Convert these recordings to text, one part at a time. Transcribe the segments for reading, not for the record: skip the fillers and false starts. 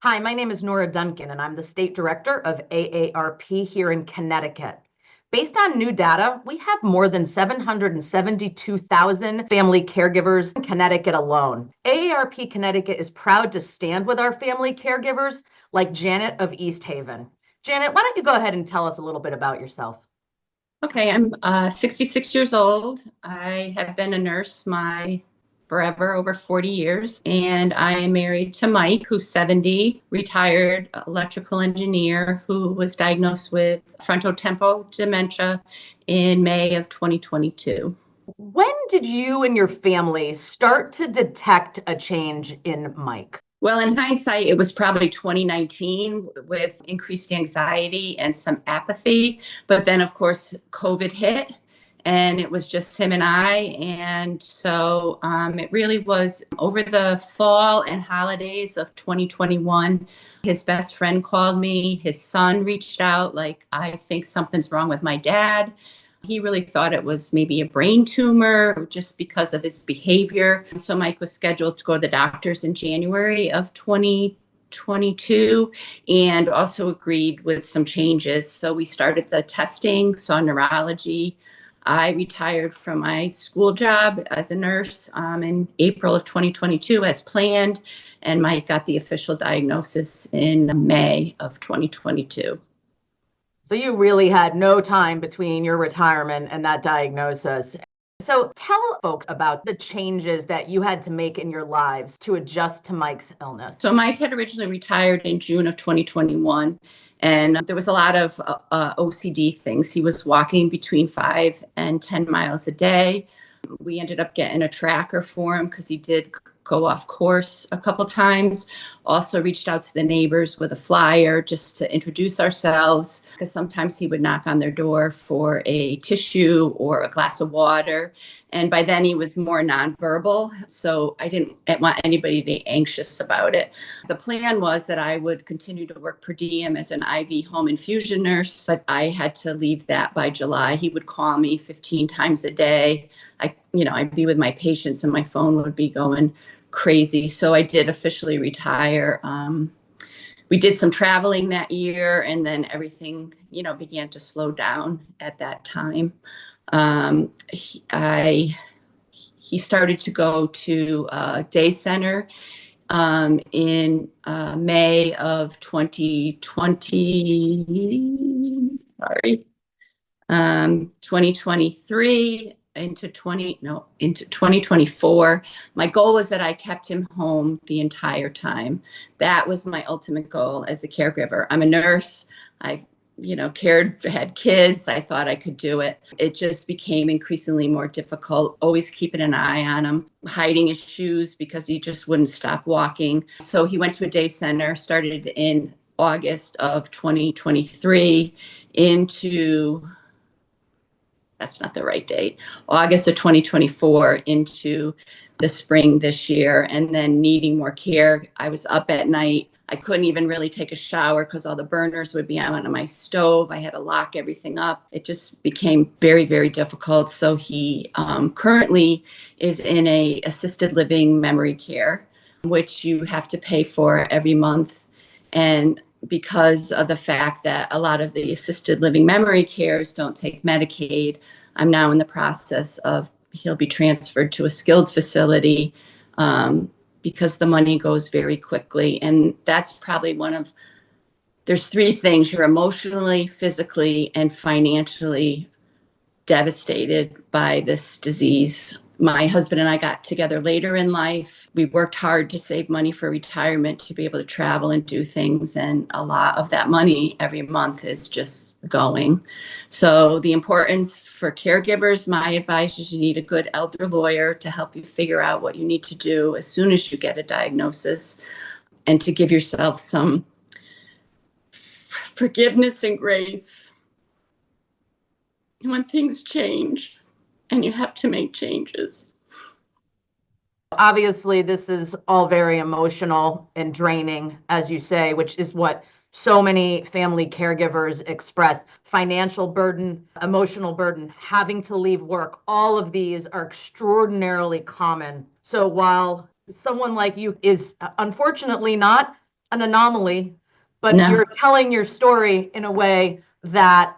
Hi, my name is Nora Duncan, and I'm the State Director of AARP here in Connecticut. Based on new data, we have more than 772,000 family caregivers in Connecticut alone. AARP Connecticut is proud to stand with our family caregivers like Janet of East Haven. Janet, why don't you go ahead and tell us a little bit about yourself? Okay, I'm 66 years old. I have been a nurse my forever, over 40 years, and I am married to Mike, who's 70, retired electrical engineer who was diagnosed with frontotemporal dementia in May of 2022. When did you and your family start to detect a change in Mike? Well, in hindsight, it was probably 2019 with increased anxiety and some apathy. But then, of course, COVID hit and it was just him and I. And so it really was over the fall and holidays of 2021. His best friend called me. His son reached out, like, I think something's wrong with my dad. He really thought it was maybe a brain tumor just because of his behavior. So Mike was scheduled to go to the doctors in January of 2022 and also agreed with some changes. So we started the testing, saw neurology. I retired from my school job as a nurse in April of 2022 as planned, and Mike got the official diagnosis in May of 2022. So you really had no time between your retirement and that diagnosis. So tell folks about the changes that you had to make in your lives to adjust to Mike's illness. So Mike had originally retired in June of 2021, and there was a lot of OCD things. He was walking between 5 and 10 miles a day. We ended up getting a tracker for him because he did go off course a couple times. Also reached out to the neighbors with a flyer just to introduce ourselves, because sometimes he would knock on their door for a tissue or a glass of water. And by then he was more nonverbal, so I didn't want anybody to be anxious about it. The plan was that I would continue to work per diem as an IV home infusion nurse, but I had to leave that by July. He would call me 15 times a day. I'd be with my patients and my phone would be going crazy. So I did officially retire. We did some traveling that year, and then everything, began to slow down at that time. He started to go to a day center in May of 2023 into 2024. My goal was that I kept him home the entire time. That was my ultimate goal as a caregiver. I'm a nurse. I had kids. I thought I could do it. It just became increasingly more difficult, always keeping an eye on him, hiding his shoes because he just wouldn't stop walking. So he went to a day center, started in August of 2023 into, that's not the right date, August of 2024 into the spring this year, and then needing more care. I was up at night. I couldn't even really take a shower because all the burners would be out on my stove. I had to lock everything up. It just became very, very difficult. So he currently is in a assisted living memory care, which you have to pay for every month. And because of the fact that a lot of the assisted living memory cares don't take Medicaid, I'm now in the process of, he'll be transferred to a skilled facility because the money goes very quickly. And that's probably there's three things: you're emotionally, physically, and financially devastated by this disease. My husband and I got together later in life. We worked hard to save money for retirement to be able to travel and do things. And a lot of that money every month is just going. So the importance for caregivers, my advice is you need a good elder lawyer to help you figure out what you need to do as soon as you get a diagnosis, and to give yourself some forgiveness and grace when things change and you have to make changes. Obviously, this is all very emotional and draining, as you say, which is what so many family caregivers express. Financial burden, emotional burden, having to leave work, all of these are extraordinarily common. So while someone like you is unfortunately not an anomaly, but No. you're telling your story in a way that,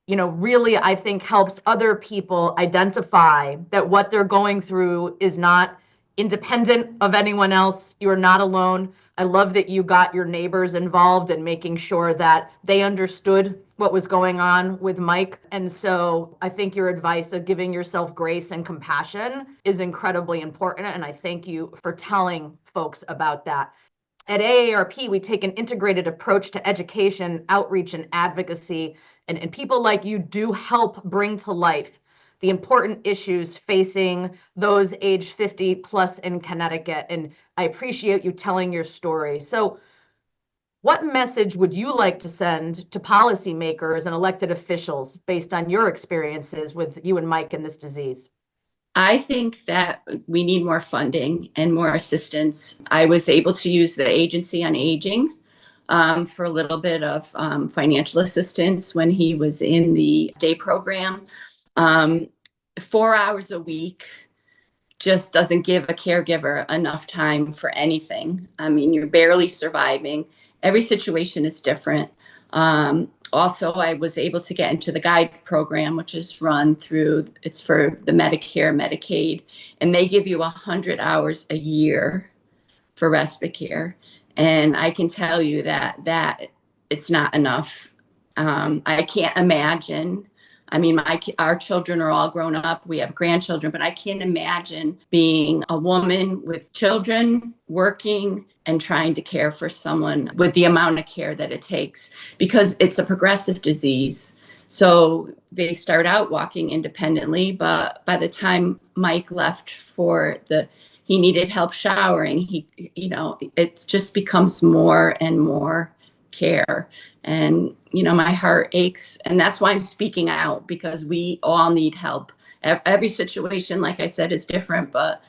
really, I think helps other people identify that what they're going through is not independent of anyone else. You're not alone. I love that you got your neighbors involved in making sure that they understood what was going on with Mike. And so I think your advice of giving yourself grace and compassion is incredibly important. And I thank you for telling folks about that. At AARP, we take an integrated approach to education, outreach, and advocacy. And people like you do help bring to life the important issues facing those age 50 plus in Connecticut. And I appreciate you telling your story. So, what message would you like to send to policymakers and elected officials based on your experiences with you and Mike and this disease? I think that we need more funding and more assistance. I was able to use the Agency on Aging for a little bit of financial assistance when he was in the day program. 4 hours a week just doesn't give a caregiver enough time for anything. I mean, you're barely surviving. Every situation is different. Also, I was able to get into the GUIDE program, which is run through, it's for the Medicare, Medicaid, and they give you 100 hours a year for respite care. And I can tell you that it's not enough. I can't imagine. I mean, our children are all grown up. We have grandchildren, but I can't imagine being a woman with children, working, and trying to care for someone with the amount of care that it takes, because it's a progressive disease. So they start out walking independently, but by the time Mike left he needed help showering, it just becomes more and more care. And, my heart aches. And that's why I'm speaking out, because we all need help. Every situation, like I said, is different, but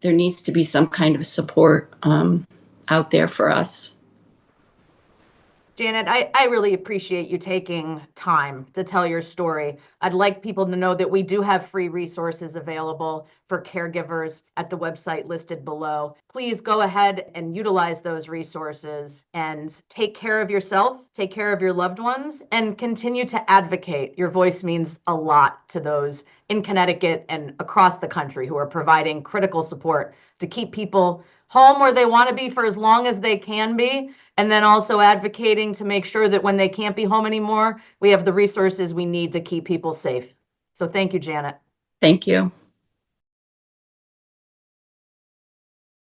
there needs to be some kind of support out there for us. Janet, I really appreciate you taking time to tell your story. I'd like people to know that we do have free resources available for caregivers at the website listed below. Please go ahead and utilize those resources and take care of yourself, take care of your loved ones, and continue to advocate. Your voice means a lot to those in Connecticut and across the country who are providing critical support to keep people home where they want to be for as long as they can be, and then also advocating to make sure that when they can't be home anymore, we have the resources we need to keep people safe. So thank you, Janet. Thank you.